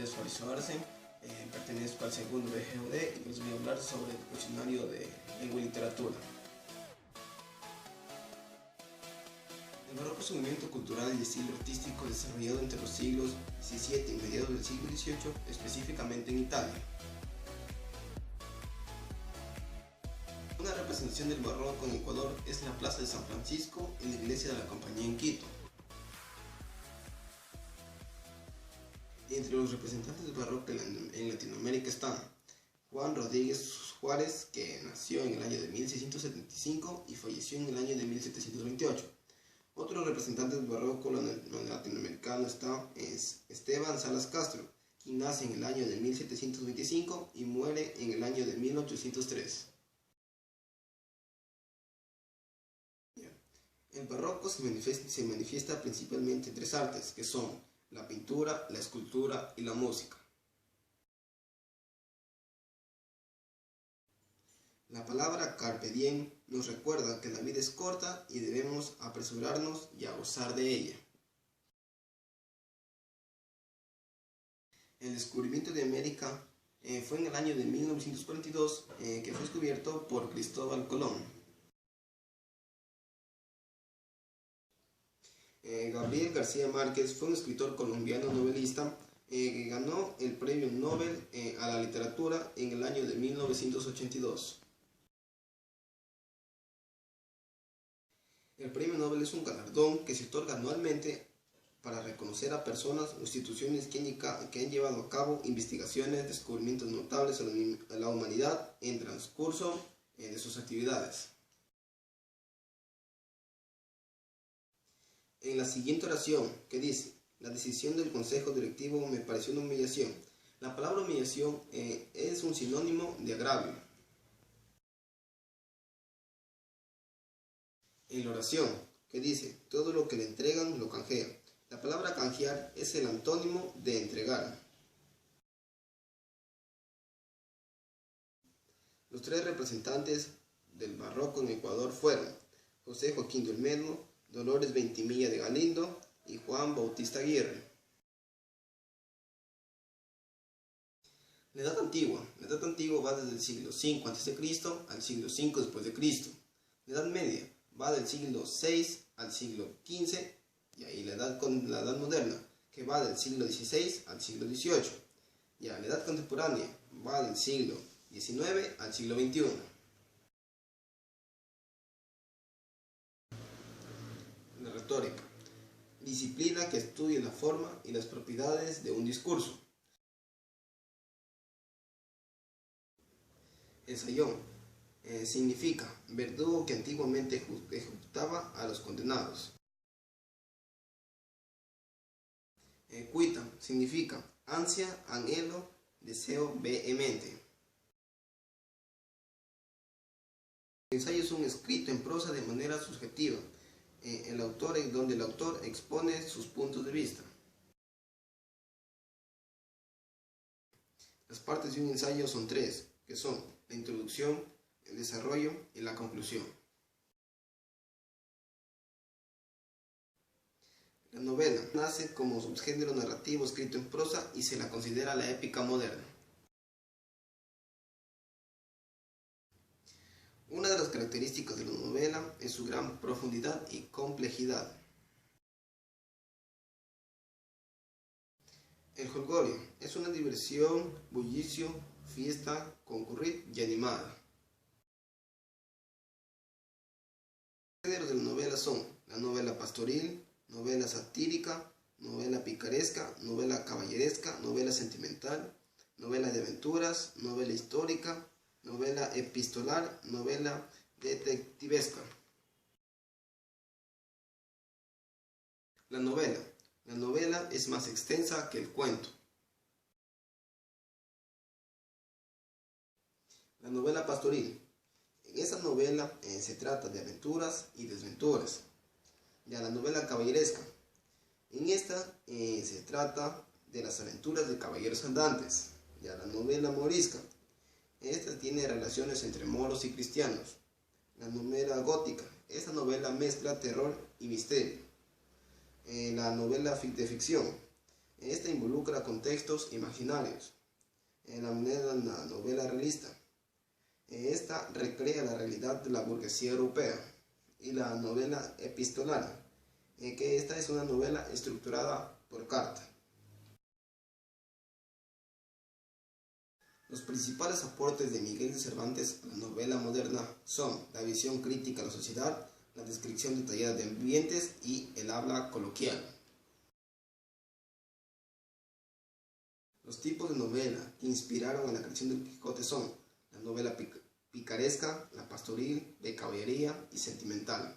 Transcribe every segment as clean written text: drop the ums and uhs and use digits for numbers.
nombre es Fabricio Arce, pertenezco al segundo de GOD y les voy a hablar sobre el diccionario de lengua y literatura. El barroco es un movimiento cultural y estilo artístico desarrollado entre los siglos XVII y mediados del siglo XVIII, específicamente en Italia. Una representación del barroco en Ecuador es la Plaza de San Francisco en la iglesia de la Compañía en Quito. Entre los representantes del barroco en Latinoamérica están Juan Rodríguez Juárez, que nació en el año de 1675 y falleció en el año de 1728. Otro representante del barroco latinoamericano es Esteban Salas Castro, quien nace en el año de 1725 y muere en el año de 1803. El barroco se manifiesta principalmente en tres artes, que son la pintura, la escultura y la música. La palabra carpe diem nos recuerda que la vida es corta y debemos apresurarnos y a gozar de ella. El descubrimiento de América fue en el año de 1942, que fue descubierto por Cristóbal Colón. Gabriel García Márquez fue un escritor colombiano novelista que ganó el Premio Nobel a la Literatura en el año de 1982. El Premio Nobel es un galardón que se otorga anualmente para reconocer a personas o instituciones que han llevado a cabo investigaciones, descubrimientos notables a la humanidad en transcurso de sus actividades. En la siguiente oración, que dice: la decisión del consejo directivo me pareció una humillación. La palabra humillación es un sinónimo de agravio. En la oración, que dice: todo lo que le entregan lo canjea. La palabra canjear es el antónimo de entregar. Los tres representantes del barroco en Ecuador fueron José Joaquín de Olmedo, Dolores Ventimilla de Galindo y Juan Bautista Aguirre. La Edad Antigua. La Edad Antigua va desde el siglo V a.C. al siglo V después de Cristo. La Edad Media va del siglo VI al siglo XV, y ahí la Edad Moderna, que va del siglo XVI al siglo XVIII. Ya la Edad Contemporánea va del siglo XIX al siglo XXI. La retórica. Disciplina que estudia la forma y las propiedades de un discurso. El sayón significa verdugo que antiguamente ejecutaba a los condenados. Cuita significa ansia, anhelo, deseo vehemente. El ensayo es un escrito en prosa de manera subjetiva, donde el autor expone sus puntos de vista. Las partes de un ensayo son tres, que son la introducción, el desarrollo y la conclusión. La novela nace como subgénero narrativo escrito en prosa y se la considera la épica moderna. Una de las características de la novela es su gran profundidad y complejidad. El jolgorio es una diversión, bullicio, fiesta, concurrida y animada. Los géneros de la novela son la novela pastoril, novela satírica, novela picaresca, novela caballeresca, novela sentimental, novela de aventuras, novela histórica, novela epistolar, novela detectivesca. La novela es más extensa que el cuento. La novela pastoril. En esa novela se trata de aventuras y desventuras. Ya la novela caballeresca. En esta se trata de las aventuras de caballeros andantes. Ya la novela morisca. Esta tiene relaciones entre moros y cristianos. La novela gótica. Esta novela mezcla terror y misterio. La novela de ficción. Esta involucra contextos imaginarios. La novela realista. Esta recrea la realidad de la burguesía europea. Y la novela epistolaria, que esta es una novela estructurada por carta. Los principales aportes de Miguel de Cervantes a la novela moderna son la visión crítica de la sociedad, la descripción detallada de ambientes y el habla coloquial. Los tipos de novela que inspiraron a la creación del Quijote son la novela picaresca, la pastoril, de caballería y sentimental.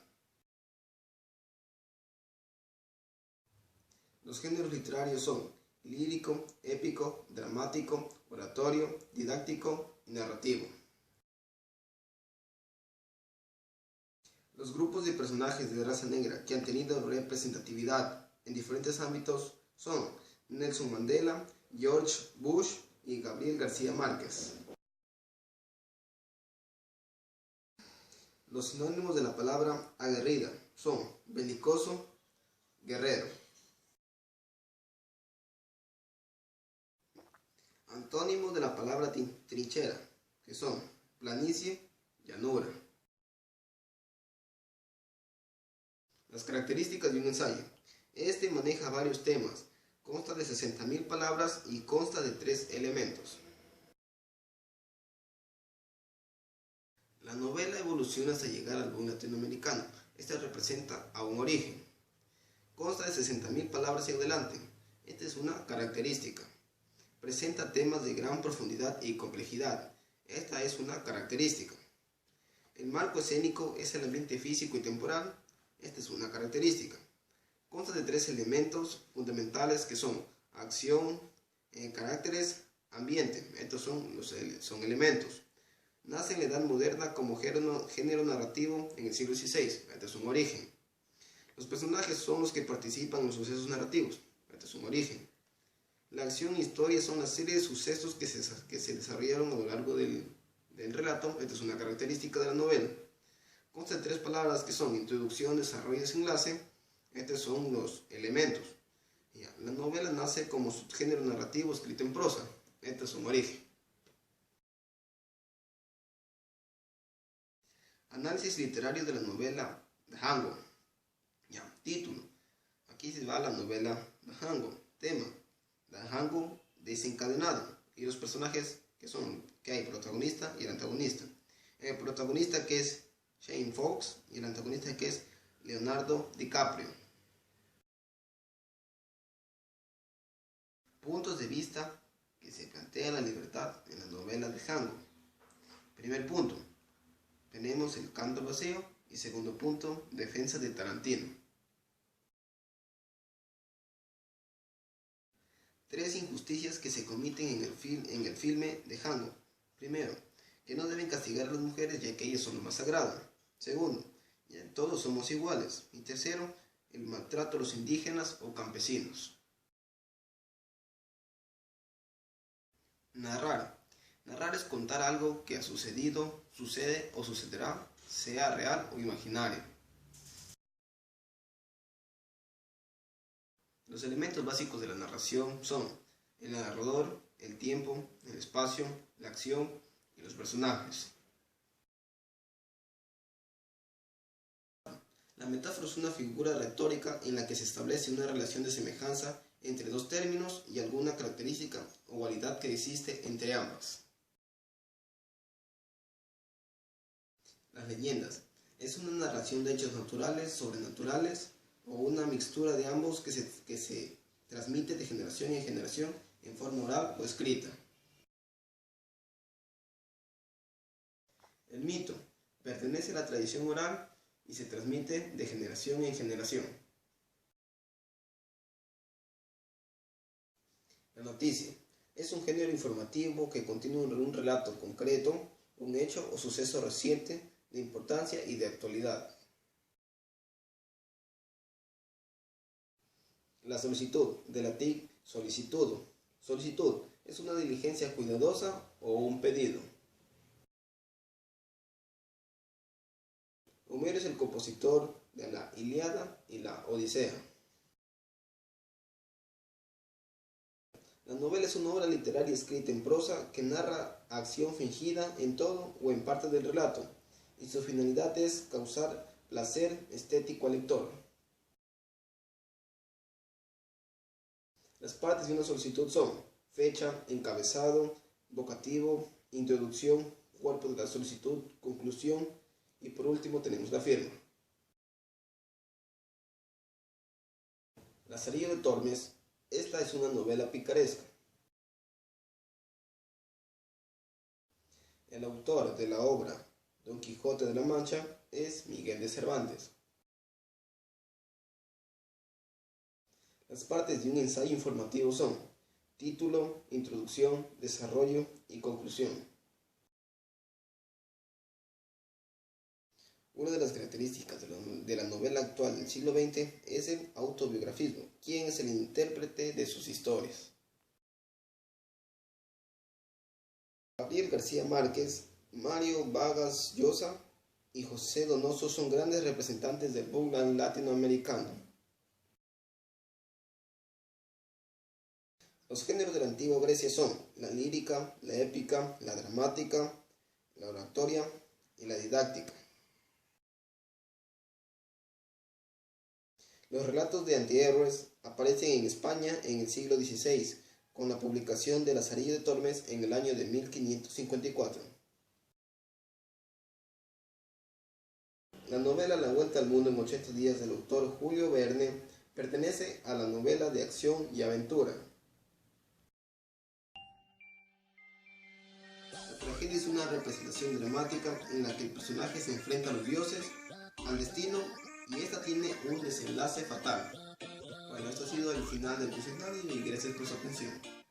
Los géneros literarios son lírico, épico, dramático, oratorio, didáctico y narrativo. Los grupos de personajes de raza negra que han tenido representatividad en diferentes ámbitos son Nelson Mandela, George Bush y Gabriel García Márquez. Los sinónimos de la palabra aguerrida son belicoso, guerrero. Antónimos de la palabra trinchera, que son planicie, llanura. Las características de un ensayo. Este maneja varios temas, consta de 60.000 palabras y consta de 3 elementos. La novela evoluciona hasta llegar al boom latinoamericano. Esta representa a un origen. Consta de 60.000 palabras en adelante. Esta es una característica. Presenta temas de gran profundidad y complejidad. Esta es una característica. El marco escénico es el ambiente físico y temporal. Esta es una característica. Consta de 3 elementos fundamentales que son acción, caracteres, ambiente. Estos son elementos. Nace en la Edad Moderna como género narrativo en el siglo XVI. Este es un origen. Los personajes son los que participan en los sucesos narrativos. Este es un origen. La acción e historia son una serie de sucesos que se desarrollaron a lo largo del relato. Esta es una característica de la novela. Consta de 3 palabras que son introducción, desarrollo y desenlace. Estos son los elementos. La novela nace como subgénero narrativo escrito en prosa. Este es un origen. Análisis literario de la novela Django. Título. Aquí se va la novela Django. Tema. Django desencadenado. Y los personajes que hay protagonista y el antagonista. El protagonista que es Shane Fox y el antagonista que es Leonardo DiCaprio. Puntos de vista que se plantea la libertad en la novela de Django. Primer punto, tenemos el canto al vacío y segundo punto, defensa de Tarantino. 3 injusticias que se cometen en el filme de Django. Primero, que no deben castigar a las mujeres ya que ellas son lo más sagrado. Segundo, todos somos iguales. Y tercero, el maltrato a los indígenas o campesinos. Narrar. Narrar es contar algo que ha sucedido, sucede o sucederá, sea real o imaginario. Los elementos básicos de la narración son el narrador, el tiempo, el espacio, la acción y los personajes. La metáfora es una figura retórica en la que se establece una relación de semejanza entre 2 términos y alguna característica o cualidad que existe entre ambas. Las leyendas. Es una narración de hechos naturales, sobrenaturales o una mixtura de ambos que se transmite de generación en generación en forma oral o escrita. El mito. Pertenece a la tradición oral y se transmite de generación en generación. La noticia. Es un género informativo que contiene un relato concreto, un hecho o suceso reciente de importancia y de actualidad. La solicitud, de latín solicitudo. Solicitud es una diligencia cuidadosa o un pedido. Homero es el compositor de la Ilíada y la Odisea. La novela es una obra literaria escrita en prosa que narra acción fingida en todo o en parte del relato, y su finalidad es causar placer estético al lector. Las partes de una solicitud son fecha, encabezado, vocativo, introducción, cuerpo de la solicitud, conclusión y por último tenemos la firma. Lazarillo de Tormes, esta es una novela picaresca. El autor de la obra Don Quijote de la Mancha es Miguel de Cervantes. Las partes de un ensayo informativo son título, introducción, desarrollo y conclusión. Una de las características de la novela actual del siglo XX es el autobiografismo, quien es el intérprete de sus historias. Gabriel García Márquez, Mario Vargas Llosa y José Donoso son grandes representantes del boom latinoamericano. Los géneros de la antigua Grecia son la lírica, la épica, la dramática, la oratoria y la didáctica. Los relatos de antihéroes aparecen en España en el siglo XVI, con la publicación de Lazarillo de Tormes en el año de 1554. La novela La Vuelta al Mundo en 80 días del autor Julio Verne pertenece a la novela de acción y aventura. La tragedia es una representación dramática en la que el personaje se enfrenta a los dioses, al destino, y esta tiene un desenlace fatal. Bueno, esto ha sido el final del episodio y gracias por su atención.